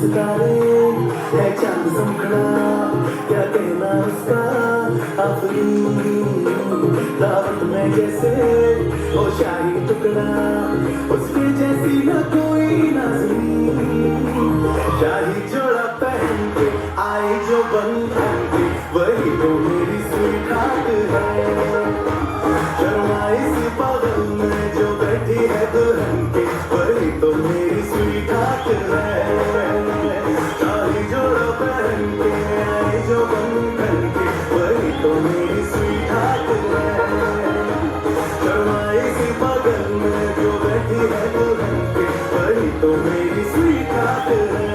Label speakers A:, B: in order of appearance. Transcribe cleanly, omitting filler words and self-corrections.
A: सितारे है चांद चमकना, क्या कहना उसका आफरी दावत में जैसे वो शाही टुकड़ा, उसके जैसी न कोई नाज़नी। शाही जोड़ा पहन के आए जो बन के, वही तो मेरी स्वीटहार्ट है। शर्माई सी बगल में जो बैठी है दुल्हन के, वही तो मेरी स्वीटहार्ट है। तो मेरी स्वीटहार्ट है। शर्माई सी बगल में जो बैठी है दुल्हन के, वही तो मेरी स्वीटहार्ट है।